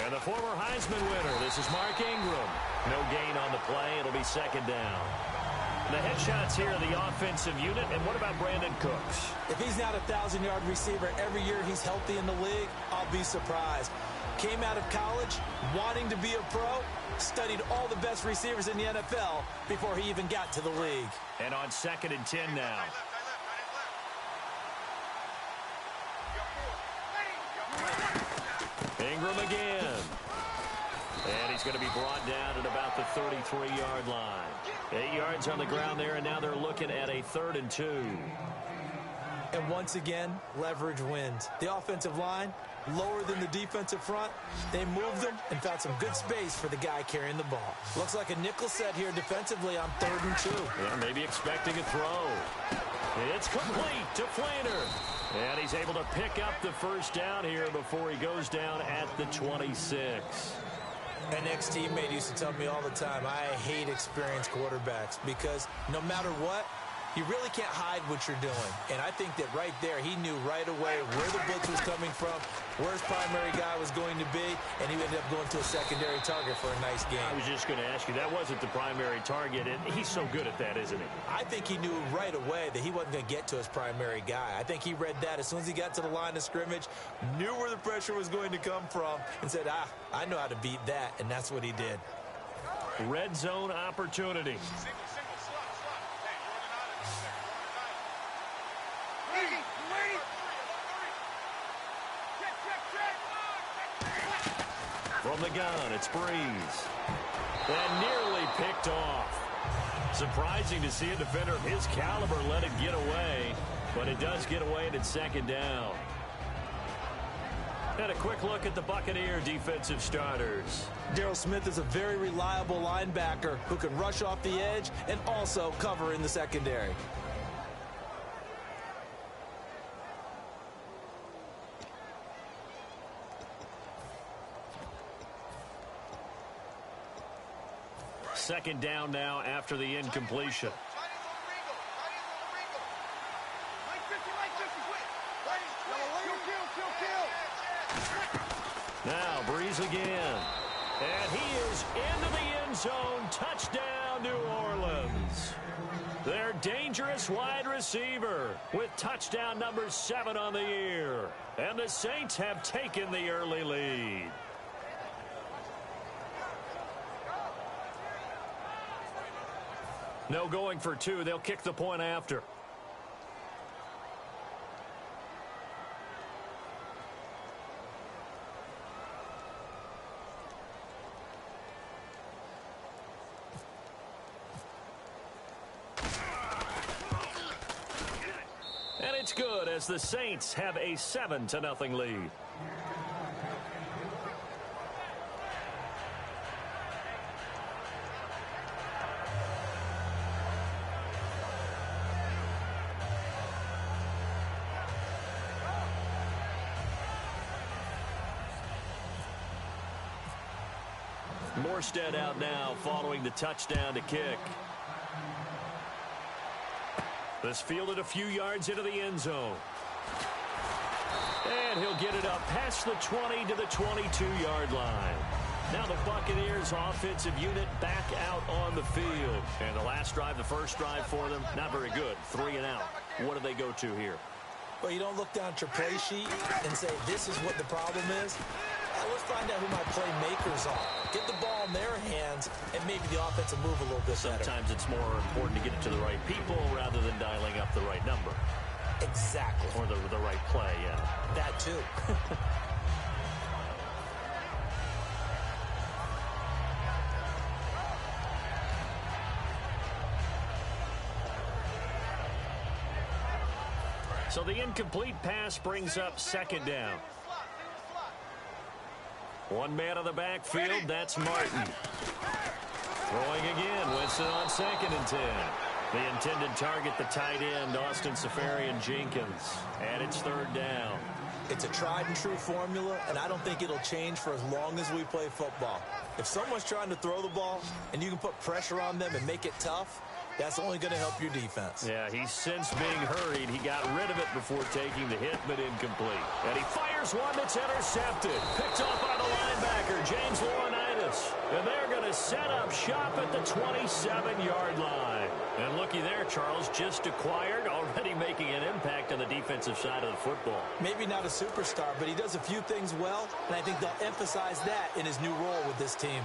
And the former Heisman winner, this is Mark Ingram. No gain on the play. It'll be second down. The headshots here of the offensive unit. And what about Brandon Cooks? If he's not a 1,000-yard receiver every year he's healthy in the league, I'll be surprised. Came out of college wanting to be a pro, studied all the best receivers in the NFL before he even got to the league. And on 2nd and 10 now. Ingram again. And he's going to be brought down at about the 33-yard line. 8 yards on the ground there, and now they're looking at a 3rd and 2. And once again, leverage wins. The offensive line, lower than the defensive front. They moved them and found some good space for the guy carrying the ball. Looks like a nickel set here defensively on 3rd and 2. Yeah, maybe expecting a throw. It's complete to Flainer. And he's able to pick up the first down here before he goes down at the 26. An ex-teammate used to tell me all the time, I hate experienced quarterbacks because no matter what, you really can't hide what you're doing. And I think that right there, he knew right away where the blitz was coming from, where his primary guy was going to be, and he ended up going to a secondary target for a nice game. I was just going to ask you, that wasn't the primary target, and he's so good at that, isn't he? I think he knew right away that he wasn't going to get to his primary guy. I think he read that as soon as he got to the line of scrimmage, knew where the pressure was going to come from, and said, I know how to beat that, and that's what he did. Red zone opportunity. From the gun, it's Breeze. And nearly picked off. Surprising to see a defender of his caliber let it get away, but it does get away and it's 2nd down. And a quick look at the Buccaneer defensive starters. Darryl Smith is a very reliable linebacker who can rush off the edge and also cover in the secondary. Second down now after the incompletion. Now Breeze again. And he is into the end zone. Touchdown, New Orleans. Their dangerous wide receiver with touchdown number 7 on the year. And the Saints have taken the early lead. No going for 2. They'll kick the point after. And it's good as the Saints have a 7-0 lead. Morstead out now following the touchdown to kick. This fielded a few yards into the end zone. And he'll get it up past the 20 to the 22-yard line. Now the Buccaneers offensive unit back out on the field. And the last drive, the first drive for them, not very good. 3 and out. What do they go to here? Well, you don't look down at your play sheet and say, this is what the problem is. Let's find out who my playmakers are. Get the ball in their hands, and maybe the offense will move a little bit better. Sometimes it's more important to get it to the right people rather than dialing up the right number. Exactly. Or the right play, yeah. That too. So the incomplete pass brings up 2nd down. One man on the backfield, that's Martin. Throwing again, Winston on 2nd and 10. The intended target, the tight end, Austin Safarian-Jenkins. And it's 3rd down. It's a tried-and-true formula, and I don't think it'll change for as long as we play football. If someone's trying to throw the ball and you can put pressure on them and make it tough, That's only going to help your defense. Yeah, he's since being hurried. He got rid of it before taking the hit, but incomplete. And he fires one that's intercepted. Picked off by the linebacker, James Laurinaitis. And they're going to set up shop at the 27-yard line. And looky there, Charles, just acquired, already making an impact on the defensive side of the football. Maybe not a superstar, but he does a few things well, and I think they'll emphasize that in his new role with this team.